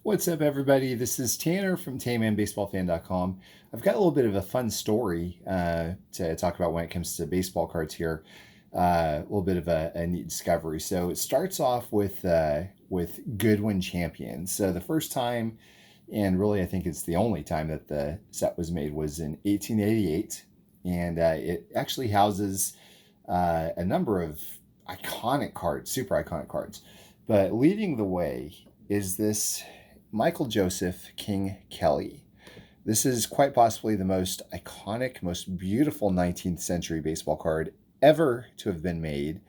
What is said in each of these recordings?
What's up, everybody? This is Tanner from TameandBaseballFan.com. I've got a little bit of a fun story to talk about when it comes to baseball cards here. A little bit of a neat discovery. So it starts off with Goodwin Champions. So the first time, and really I think it's the only time that the set was made, was in 1888, and it actually houses a number of iconic cards, super iconic cards. But leading the way is this Michael Joseph King Kelly. This is quite possibly the most iconic, most beautiful 19th century baseball card ever to have been made.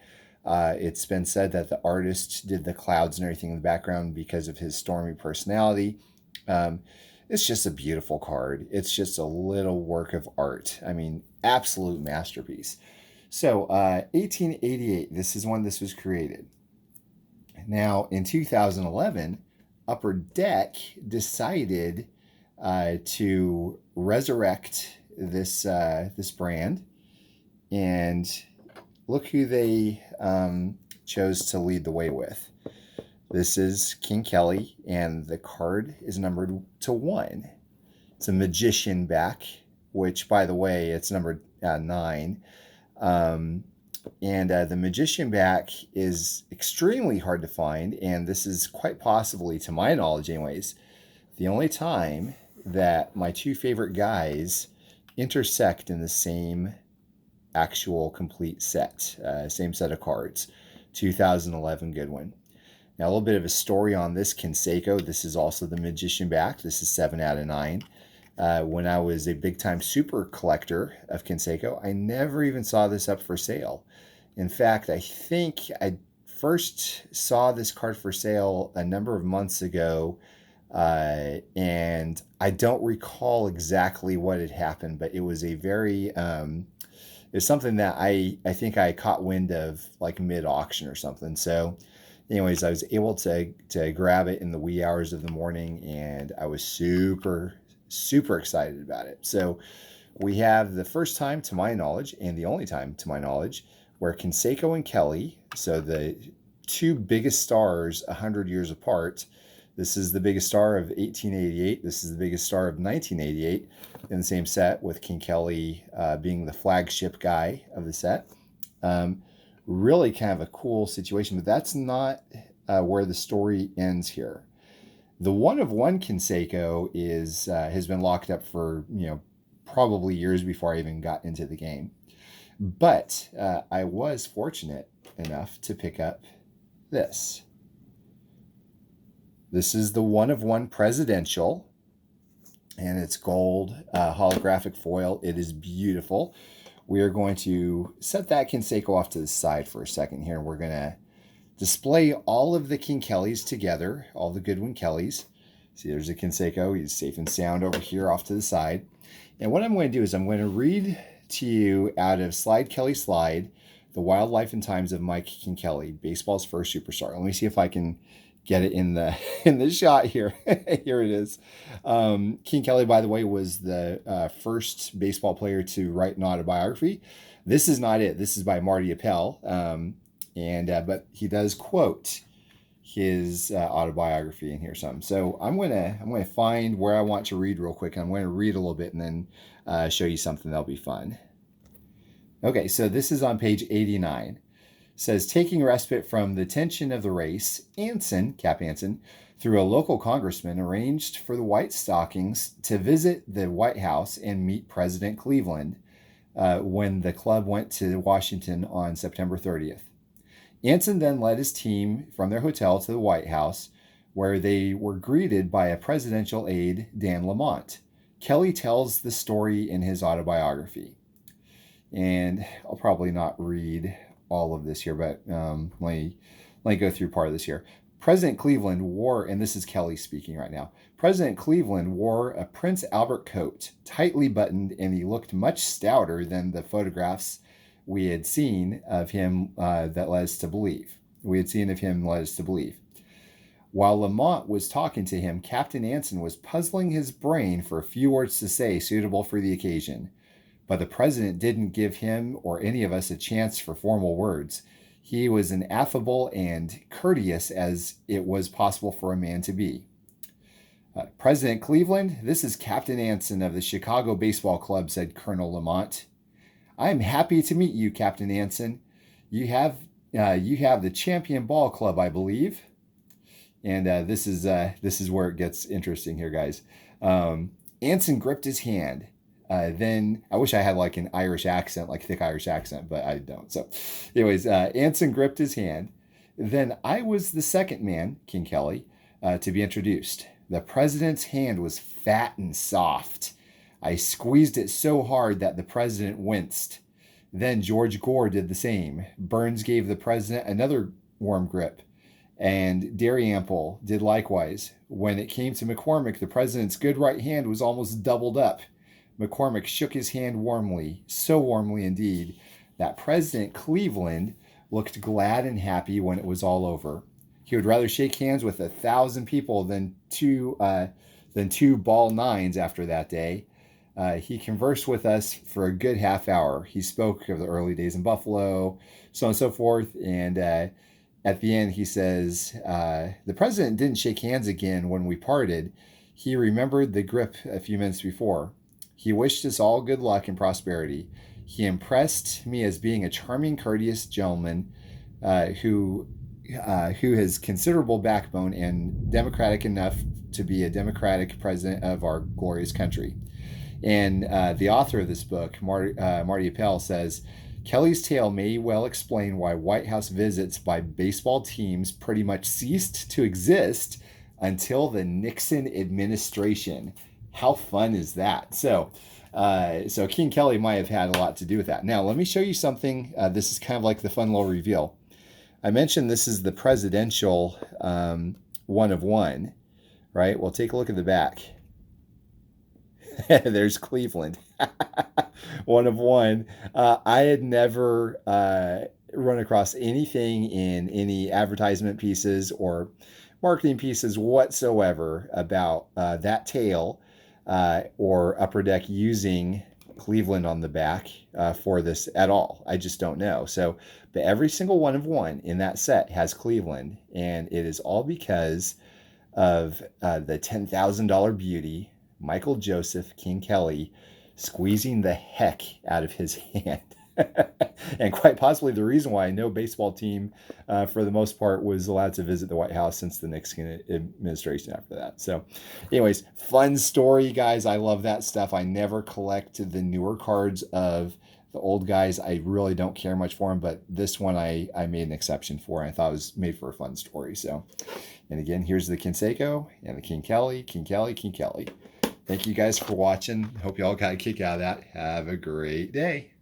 It's been said that the artist did the clouds and everything in the background because of his stormy personality. Um, it's just a beautiful card. It's just a little work of art. I mean, absolute masterpiece. So, 1888, this is when this was created. Now, in 2011, Upper Deck decided to resurrect this brand, and look who they chose to lead the way with. This is King Kelly, and the card is numbered to 1. It's a magician back, which, by the way, it's numbered 9. Um, and the magician back is extremely hard to find, and this is quite possibly, to my knowledge anyways, the only time that my two favorite guys intersect in the same actual complete set, same set of cards. 2011 Goodwin. Now, a little bit of a story on this Canseco. This is also the magician back. This is 7 out of 9. When I was a big time super collector of Canseco, I never even saw this up for sale. In fact, I think I first saw this card for sale a number of months ago, and I don't recall exactly what had happened, but it was a very it's something that I think I caught wind of like mid auction or something. So, anyways, I was able to grab it in the wee hours of the morning, and I was super excited about it. So we have the first time to my knowledge, and the only time to my knowledge, where Canseco and Kelly, so the two biggest stars 100 years apart. This is the biggest star of 1888. This is the biggest star of 1988 in the same set, with King Kelly being the flagship guy of the set. Really kind of a cool situation, but that's not where the story ends here. The one of one Canseco is has been locked up for probably years before I even got into the game. But I was fortunate enough to pick up this. This is the one of one presidential, and it's gold holographic foil. It is beautiful. We are going to set that Canseco off to the side for a second here. We're going to display all of the King Kellys together, all the Goodwin Kellys. See, there's a Canseco. He's safe and sound over here off to the side. And what I'm going to do is I'm going to read to you out of Slide Kelly Slide, The Wild Life and Times of Mike King Kelly, baseball's first superstar. Let me see if I can get it in the shot here. Here it is. King Kelly, by the way, was the first baseball player to write an autobiography. This is not it. This is by Marty Appel. But he does quote his autobiography in here some. So I'm gonna find where I want to read real quick. I'm going to read a little bit and then show you something that'll be fun. Okay, so this is on page 89. It says, taking respite from the tension of the race, Cap Anson, through a local congressman, arranged for the White Stockings to visit the White House and meet President Cleveland when the club went to Washington on September 30th. Anson then led his team from their hotel to the White House, where they were greeted by a presidential aide, Dan Lamont. Kelly tells the story in his autobiography. And I'll probably not read all of this here, but let me go through part of this here. President Cleveland wore, and this is Kelly speaking right now, President Cleveland wore a Prince Albert coat, tightly buttoned, and he looked much stouter than the photographs we had seen of him that led us to believe. While Lamont was talking to him, Captain Anson was puzzling his brain for a few words to say suitable for the occasion. But the president didn't give him or any of us a chance for formal words. He was as affable and courteous as it was possible for a man to be. President Cleveland, this is Captain Anson of the Chicago Baseball Club, said Colonel Lamont. I am happy to meet you, Captain Anson. You have the Champion Ball Club, I believe. And this is where it gets interesting here, guys. Anson gripped his hand. Then I wish I had like an Irish accent, like thick Irish accent, but I don't. So, anyways, Anson gripped his hand. Then I was the second man, King Kelly, to be introduced. The president's hand was fat and soft. I squeezed it so hard that the president winced. Then George Gore did the same. Burns gave the president another warm grip, and Dalrymple did likewise. When it came to McCormick, the president's good right hand was almost doubled up. McCormick shook his hand warmly, so warmly indeed, that President Cleveland looked glad and happy when it was all over. He would rather shake hands with 1,000 people than two ball nines after that day. He conversed with us for a good half hour. He spoke of the early days in Buffalo, so on and so forth. And at the end, he says, the president didn't shake hands again when we parted. He remembered the grip a few minutes before. He wished us all good luck and prosperity. He impressed me as being a charming, courteous gentleman who has considerable backbone and democratic enough to be a democratic president of our glorious country. And the author of this book, Marty Appel, says, Kelly's tale may well explain why White House visits by baseball teams pretty much ceased to exist until the Nixon administration. How fun is that? So King Kelly might have had a lot to do with that. Now, let me show you something. This is kind of like the fun little reveal. I mentioned this is the presidential one of one, right? Well, take a look at the back. There's Cleveland. One of one. I had never run across anything in any advertisement pieces or marketing pieces whatsoever about that tail or Upper Deck using Cleveland on the back for this at all. I just don't know. So, but every single one of one in that set has Cleveland, and it is all because of the $10,000 beauty, Michael Joseph King Kelly, squeezing the heck out of his hand. And quite possibly the reason why no baseball team, for the most part, was allowed to visit the White House since the Nixon administration after that. So, anyways, fun story, guys. I love that stuff. I never collect the newer cards of the old guys. I really don't care much for them, but this one I made an exception for, and I thought it was made for a fun story. So, and again, here's the Canseco and the King Kelly, King Kelly, King Kelly. Thank you guys for watching. Hope you all got a kick out of that. Have a great day.